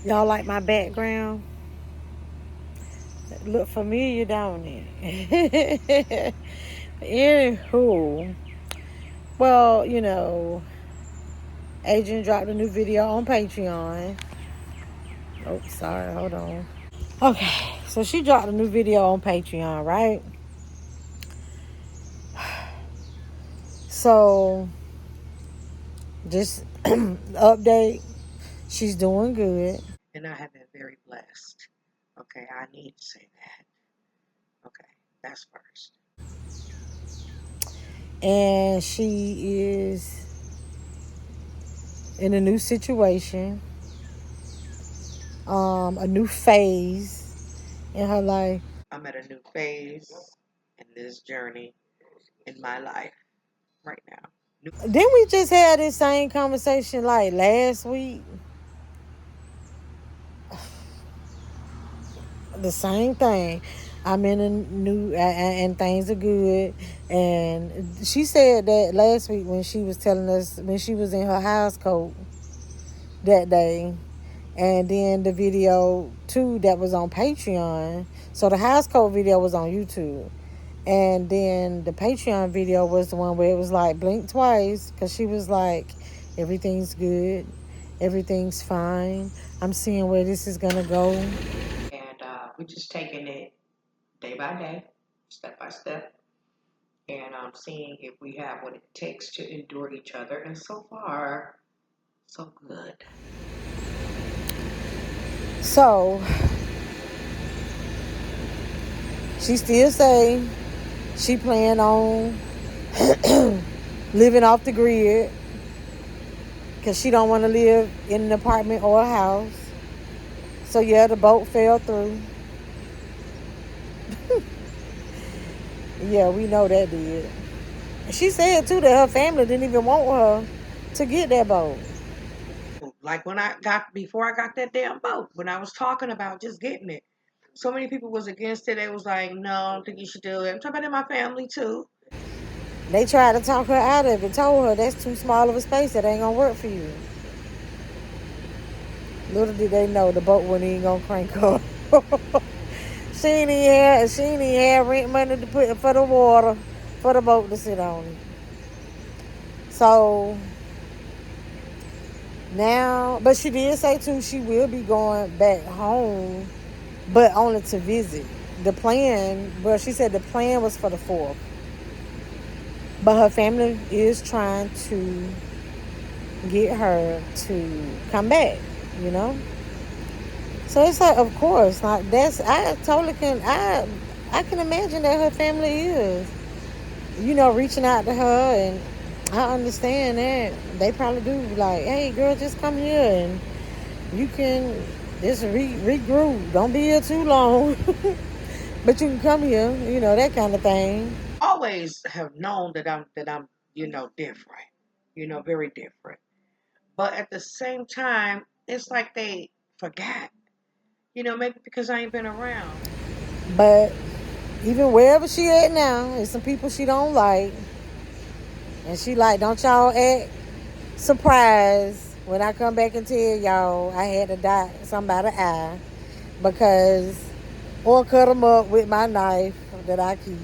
Y'all like my background? Look familiar, don't it? Anywho, well, Adrian dropped a new video on Patreon. Oh, sorry, hold on. Okay, so she dropped a new video on Patreon, right? So, just update. She's doing good. And I have been very blessed. Okay, I need to say that. Okay, that's first. And she is in a new situation, a new phase in her life. I'm at a new phase in this journey in my life right now. Didn't we just have this same conversation like last week? The same thing. I'm in a new and things are good. And she said that last week when she was telling us when she was in her house coat that day. And then the video too that was on Patreon. So the house coat video was on YouTube. And then the Patreon video was the one where it was like blink twice because she was like, everything's good. Everything's fine. I'm seeing where this is going to go. And we're just taking it day by day, step by step, and seeing if we have what it takes to endure each other. And so far, so good. So she still say she plan on living off the grid because she don't want to live in an apartment or a house. So yeah, the boat fell through. Yeah, we know that did. She said too that her family didn't even want her to get that boat. Like before I got that damn boat, when I was talking about just getting it, so many people was against it. They was like, no, I don't think you should do it. I'm talking about in my family too. They tried to talk her out of it, told her that's too small of a space, that ain't gonna work for you. Little did they know the boat wasn't even gonna crank up. She ain't even had rent money to put for the water for the boat to sit on it. So now, but she did say too she will be going back home, but only to visit. The plan, well, she said the plan was for the 4th, but her family is trying to get her to come back. You know. So it's like, of course, like that's I can imagine that her family is, reaching out to her, and I understand that they probably do like, hey girl, just come here and you can just regroup. Don't be here too long, but you can come here, that kind of thing. Always have known that I'm different, very different. But at the same time, it's like they forgot, maybe because I ain't been around. But even wherever she at now, there's some people she don't like, and she like, don't y'all act surprised when I come back and tell y'all I had to dot somebody's eye because, or cut them up with my knife that I keep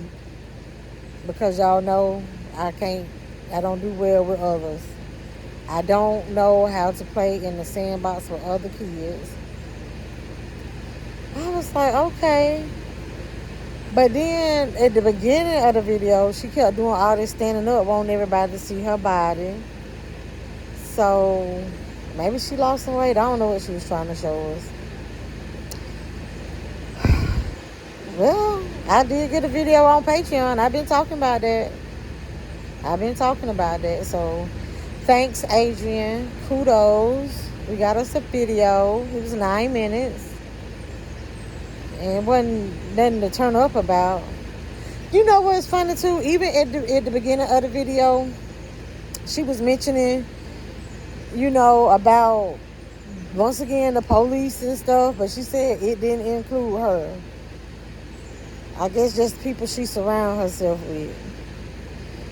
because y'all know I don't do well with others. I don't know how to play in the sandbox with other kids. I was like, okay. But then at the beginning of the video, she kept doing all this standing up, wanting everybody to see her body. So maybe she lost some weight. I don't know what she was trying to show us. Well, I did get a video on Patreon. I've been talking about that. So thanks, Adrian. Kudos. We got us a video. It was 9 minutes. And it wasn't nothing to turn up about. You know what's funny too? Even at the beginning of the video, she was mentioning, about once again the police and stuff, but she said it didn't include her. I guess just people she surround herself with.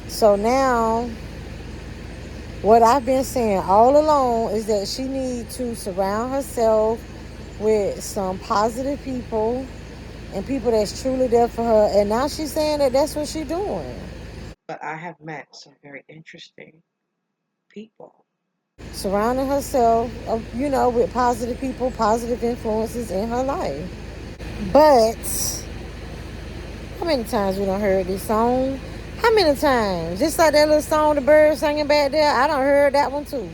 So now, what I've been saying all along is that she needs to surround herself with some positive people and people that's truly there for her. And now she's saying that that's what she's doing. But I have met some very interesting people. Surrounding herself, with positive people, positive influences in her life. But how many times we done heard this song? How many times? Just like that little song the birds singing back there, I done heard that one too.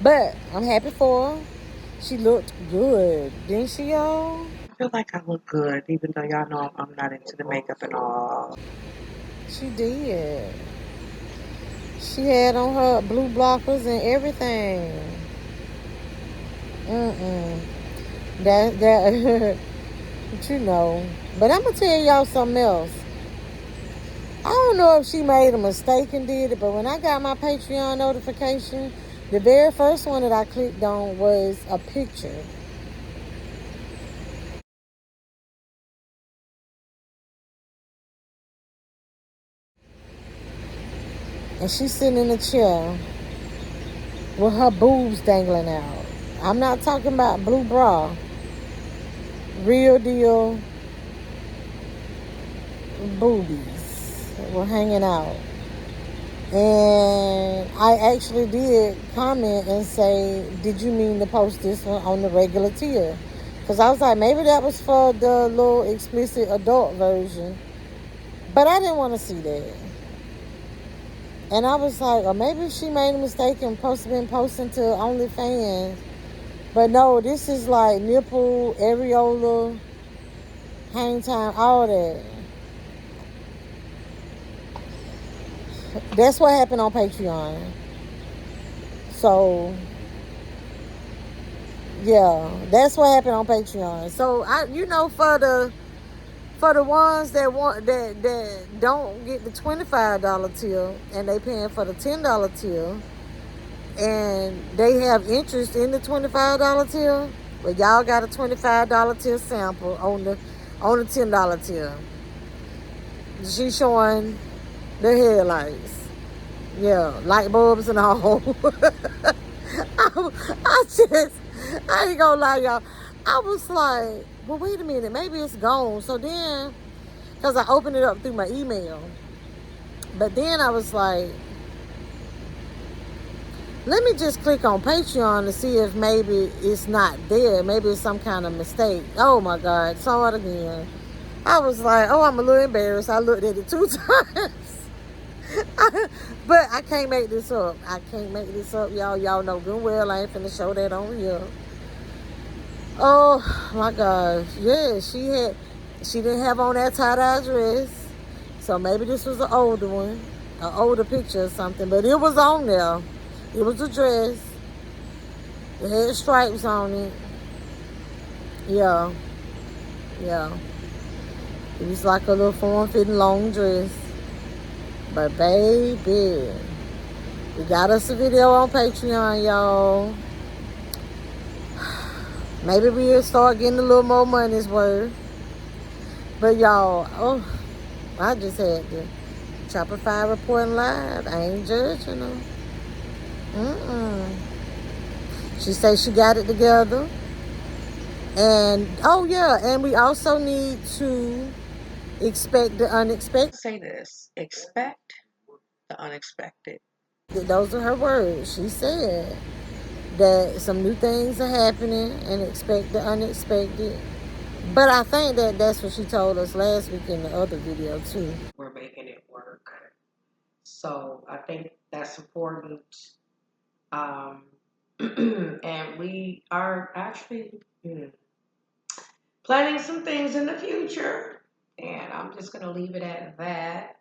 But I'm happy for her. She looked good, didn't she, y'all? I feel like I look good, even though y'all know I'm not into the makeup and all. She did. She had on her blue blockers and everything. Mm-mm. That but you know. But I'm gonna tell y'all something else. I don't know if she made a mistake and did it, but when I got my Patreon notification, the very first one that I clicked on was a picture. And she's sitting in a chair with her boobs dangling out. I'm not talking about blue bra. Real deal boobies were hanging out. And I actually did comment and say, did you mean to post this one on the regular tier? Because I was like, maybe that was for the little explicit adult version. But I didn't want to see that. And I was like, or maybe she made a mistake and been posting to OnlyFans. But no, this is like nipple, areola, hang time, all that. That's what happened on Patreon. So yeah, that's what happened on Patreon. So for the ones that want that don't get the $25 tier and they paying for the $10 tier and they have interest in the $25 tier, well y'all got a $25 tier sample on the $10 tier. She's showing the headlights. Yeah, light bulbs and all. I ain't gonna lie, y'all. I was like, well, wait a minute, maybe it's gone. So then, because I opened it up through my email, but then I was like, let me just click on Patreon to see if maybe it's not there. Maybe it's some kind of mistake. Oh my God, saw it again. I was like, oh, I'm a little embarrassed. I looked at it 2 times. But I can't make this up. I can't make this up, y'all. Y'all know good well I ain't finna show that on here. Oh my gosh. Yeah, she didn't have on that tie-dye dress. So maybe this was an older one. An older picture or something. But it was on there. It was a dress. It had stripes on it. Yeah. Yeah. It was like a little form-fitting long dress. But baby, we got us a video on Patreon, y'all. Maybe we'll start getting a little more money's worth. But y'all, I just had to Shopify reporting live. I ain't judging her. She says she got it together. And, and we also need to expect the unexpected. Say this, expect the unexpected. Those are her words. She said that some new things are happening and expect the unexpected. But I think that that's what she told us last week in the other video too. We're making it work. So I think that's important. Um, and we are actually planning some things in the future. And I'm just going to leave it at that.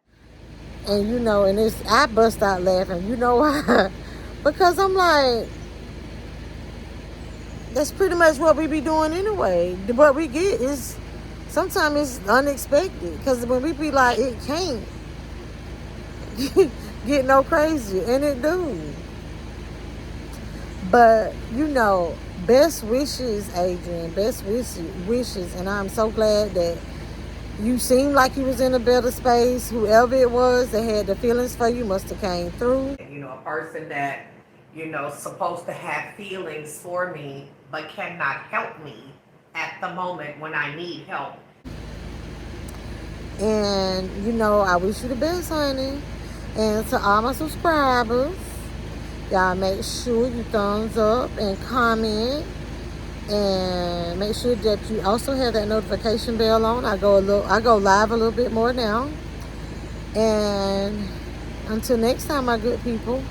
And I bust out laughing. You know why? Because I'm like, that's pretty much what we be doing anyway. What we get is sometimes it's unexpected. Because when we be like, it can't get no crazy, and it do. But best wishes, Adrian. Best wishes, and I'm so glad that you seemed like you was in a better space. Whoever it was that had the feelings for you must have came through. A person that supposed to have feelings for me, but cannot help me at the moment when I need help. And I wish you the best, honey. And to all my subscribers, y'all make sure you thumbs up and comment. And make sure that you also have that notification bell on. I go live a little bit more now. And until next time, my good people.